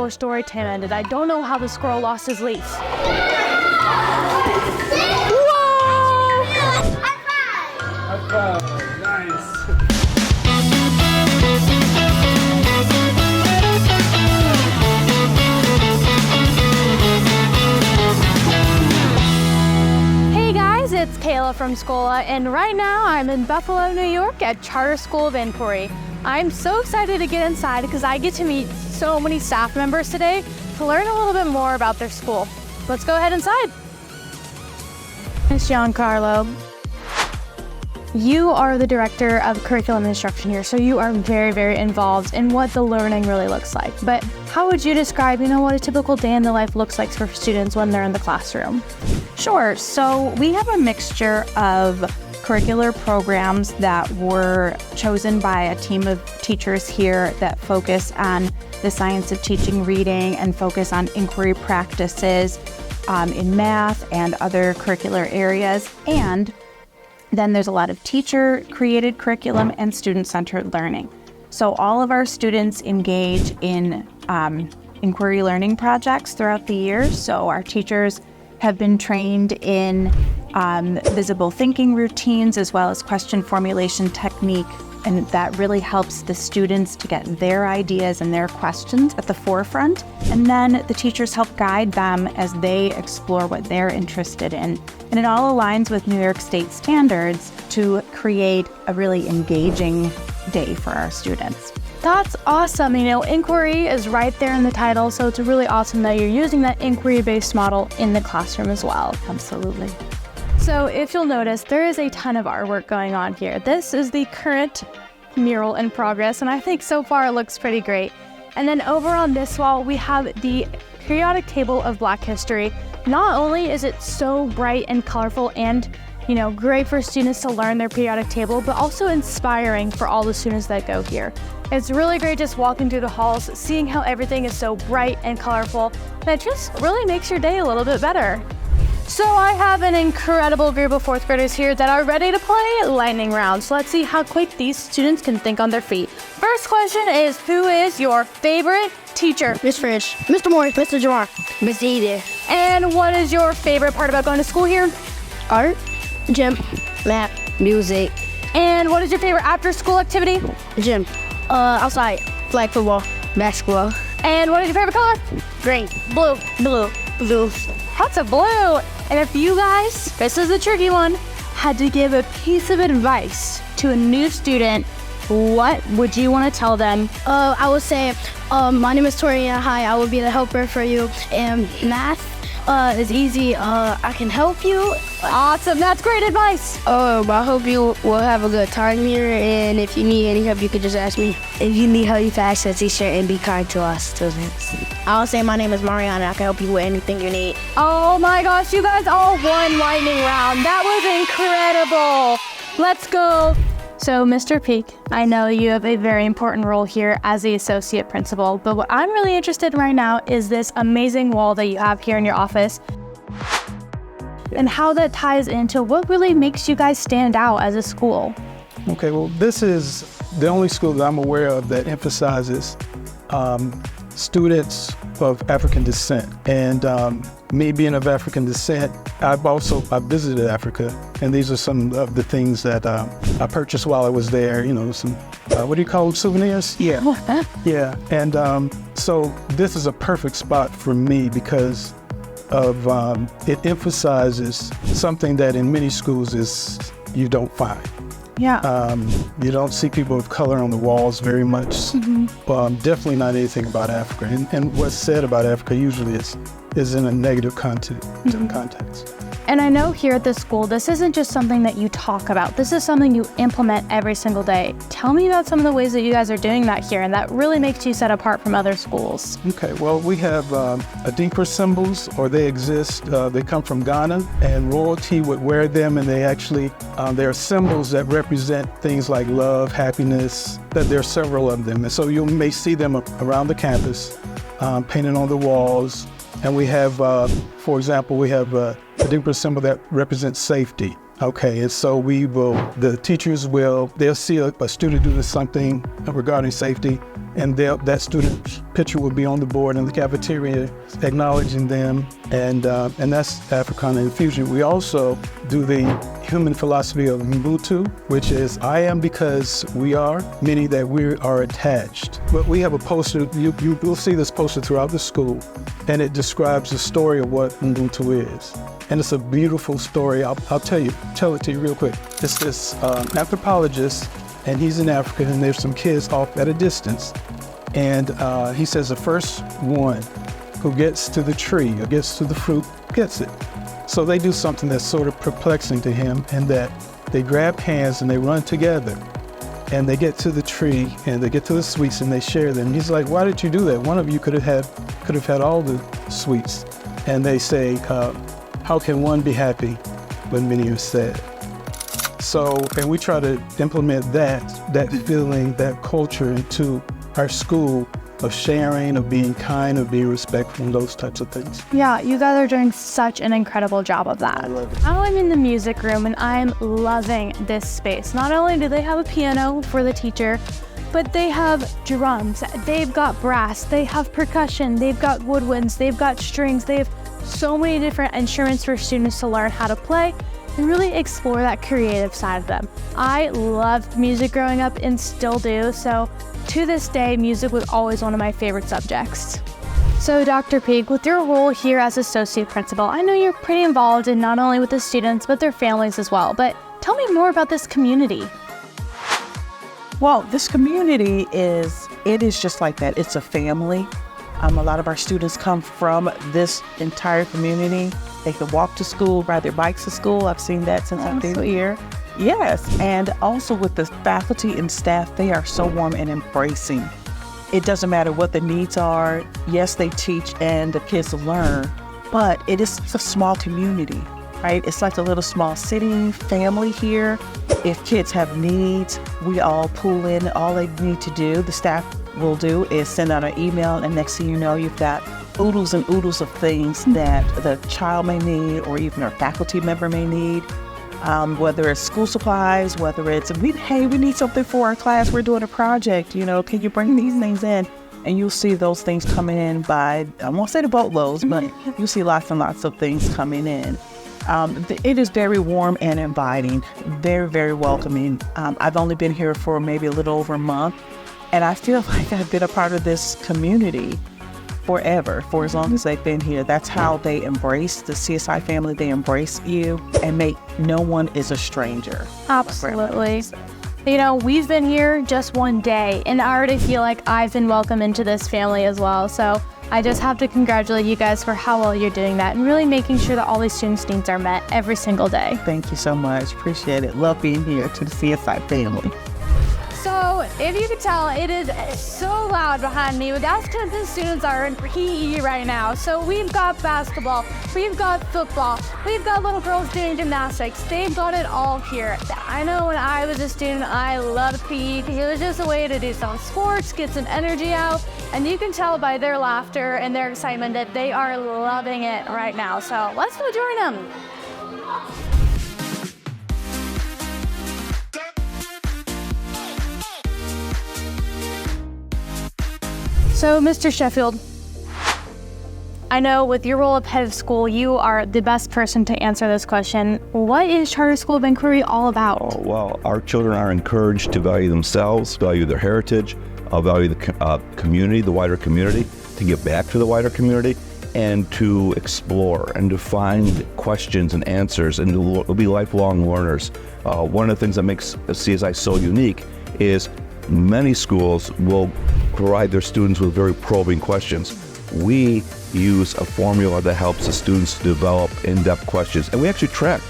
before story time ended. I don't know how the squirrel lost his leaf. Whoa! High five. Nice. It's Kayla from Schola, and right now I'm in Buffalo, New York at Charter School of Inquiry. I'm so excited to get inside because I get to meet so many staff members today to learn a little bit more about their school. Let's go ahead inside. Ms. Giancarlo, you are the director of curriculum instruction here, so you are very, very involved in what the learning really looks like. But how would you describe, what a typical day in the life looks like for students when they're in the classroom? Sure. So we have a mixture of curricular programs that were chosen by a team of teachers here that focus on the science of teaching reading and focus on inquiry practices in math and other curricular areas. And then there's a lot of teacher-created curriculum and student-centered learning. So all of our students engage in inquiry learning projects throughout the year. So our teachers have been trained in visible thinking routines as well as question formulation technique, and that really helps the students to get their ideas and their questions at the forefront. And then the teachers help guide them as they explore what they're interested in. And it all aligns with New York State standards to create a really engaging day for our students. That's awesome. Inquiry is right there in the title, so it's really awesome that you're using that inquiry-based model in the classroom as well. Absolutely. So if you'll notice, there is a ton of artwork going on here. This is the current mural in progress, and I think so far it looks pretty great. And then over on this wall, we have the periodic table of Black history. Not only is it so bright and colorful and great for students to learn their periodic table, but also inspiring for all the students that go here. It's really great just walking through the halls, seeing how everything is so bright and colorful. That just really makes your day a little bit better. So I have an incredible group of fourth graders here that are ready to play lightning round. So let's see how quick these students can think on their feet. First question is, who is your favorite teacher? Miss French, Mr. Morris, Mr. Jamar, Miss Edith. And what is your favorite part about going to school here? Art, gym, math, music. And what is your favorite after school activity? Gym, outside, flag football, basketball. And what is your favorite color? Green, Blue. blue, blue. Lots of blue. And if you guys, this is a tricky one, had to give a piece of advice to a new student, what would you want to tell them? I would say, my name is Toriana. Hi, I will be the helper for you. And math is easy. I can help you. Awesome, that's great advice. I hope you will have a good time here. And if you need any help, you can just ask me. If you need help, you can ask the teacher and be kind to us students. I'll say my name is Mariana. I can help you with anything you need. Oh my gosh, you guys all won lightning round. That was incredible. Let's go. So, Mr. Peak, I know you have a very important role here as the associate principal, but what I'm really interested in right now is this amazing wall that you have here in your office and how that ties into what really makes you guys stand out as a school. Okay, well, this is the only school that I'm aware of that emphasizes students of African descent. And me being of African descent, I visited Africa, and these are some of the things that I purchased while I was there. Some, what do you call them, souvenirs? Yeah. Yeah, and so this is a perfect spot for me because of it emphasizes something that in many schools you don't find. Yeah. You don't see people of color on the walls very much. Mm-hmm. Definitely not anything about Africa. And what's said about Africa usually is in a negative context. And I know here at this school, this isn't just something that you talk about. This is something you implement every single day. Tell me about some of the ways that you guys are doing that here and that really makes you set apart from other schools. Okay, well, we have Adinkra symbols, or they exist. They come from Ghana, and royalty would wear them, and they actually, they're symbols that represent things like love, happiness, that there are several of them. And so you may see them around the campus, painted on the walls. And we have, for example, we have a Adinkra symbol that represents safety. Okay, and so they'll see a student do something regarding safety, and that student's picture will be on the board in the cafeteria acknowledging them, and that's Africana Infusion. We also do the human philosophy of UBUNTU, which is I am because we are, meaning that we are attached. But we have a poster, you'll see this poster throughout the school, and it describes the story of what UBUNTU is. And it's a beautiful story. I'll tell it to you real quick. It's this anthropologist, and he's in Africa, and there's some kids off at a distance. And he says the first one who gets to the tree or gets to the fruit gets it. So they do something that's sort of perplexing to him, and that they grab hands and they run together, and they get to the tree and they get to the sweets and they share them. He's like, why did you do that? One of you could have had all the sweets. And they say, how can one be happy when many are sad? So, and we try to implement that feeling, that culture into our school of sharing, of being kind, of being respectful, and those types of things. Yeah, you guys are doing such an incredible job of that. Now I'm in the music room and I'm loving this space. Not only do they have a piano for the teacher, but they have drums, they've got brass, they have percussion, they've got woodwinds, they've got strings, they have so many different instruments for students to learn how to play and really explore that creative side of them. I loved music growing up and still do, so to this day, music was always one of my favorite subjects. So Dr. Peak, with your role here as associate principal, I know you're pretty involved in not only with the students, but their families as well, but tell me more about this community. Well, this community is just like that. It's a family. A lot of our students come from this entire community. They can walk to school, ride their bikes to school. I've seen that since I've been here. Yes, and also with the faculty and staff, they are so warm and embracing. It doesn't matter what the needs are. Yes, they teach and the kids learn, but it's a small community, right? It's like a little small city, family here. If kids have needs, we all pull in. All they need to do, the staff will do, is send out an email, and next thing you know, you've got oodles and oodles of things that the child may need, or even a faculty member may need. Whether it's school supplies, whether it's, hey, we need something for our class, we're doing a project, can you bring these things in? And you'll see those things coming in by, I won't say the boatloads, but you'll see lots and lots of things coming in. It is very warm and inviting, very, very welcoming. I've only been here for maybe a little over a month, and I feel like I've been a part of this community forever, for as long as they've been here. That's how they embrace the CSI family. They embrace you and make no one is a stranger. Absolutely. We've been here just one day and I already feel like I've been welcomed into this family as well. So I just have to congratulate you guys for how well you're doing that and really making sure that all these students' needs are met every single day. Thank you so much. Appreciate it. Love being here to the CSI family. So, if you could tell, it is so loud behind me, but that's because the students are in PE right now. So we've got basketball, we've got football, we've got little girls doing gymnastics. They've got it all here. I know when I was a student, I loved PE because it was just a way to do some sports, get some energy out, and you can tell by their laughter and their excitement that they are loving it right now. So let's go join them. So, Mr. Sheffield, I know with your role of head of school, you are the best person to answer this question. What is Charter School of Inquiry all about? Oh, well, our children are encouraged to value themselves, value their heritage, value the community, the wider community, to give back to the wider community, and to explore and to find questions and answers, and to be lifelong learners. One of the things that makes CSI so unique is many schools will provide their students with very probing questions. We use a formula that helps the students develop in-depth questions, and we actually track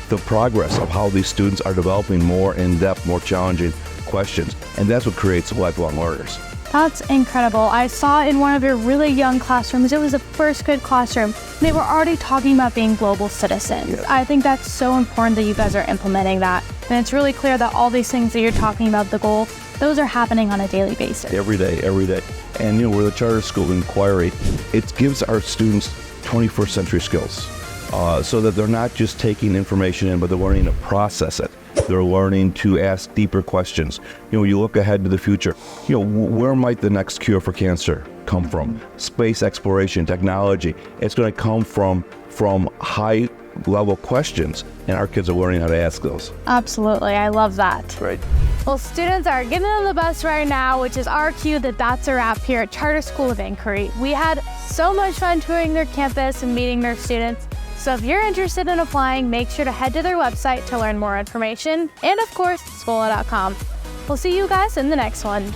the progress of how these students are developing more in-depth, more challenging questions, and that's what creates lifelong learners. That's incredible. I saw in one of your really young classrooms, it was a first grade classroom, they were already talking about being global citizens. Yeah. I think that's so important that you guys are implementing that. And it's really clear that all these things that you're talking about, the goal, those are happening on a daily basis. Every day. And we're the Charter School of Inquiry. It gives our students 21st century skills. so that they're not just taking information in, but they're learning to process it. They're learning to ask deeper questions. You look ahead to the future. Where might the next cure for cancer come from? Space exploration, technology. It's going to come from high-level questions, and our kids are learning how to ask those. Absolutely, I love that. Right. Well, students are getting on the bus right now, which is our cue that that's a wrap here at Charter School of Inquiry. We had so much fun touring their campus and meeting their students. So if you're interested in applying, make sure to head to their website to learn more information. And of course, Schola.com. We'll see you guys in the next one.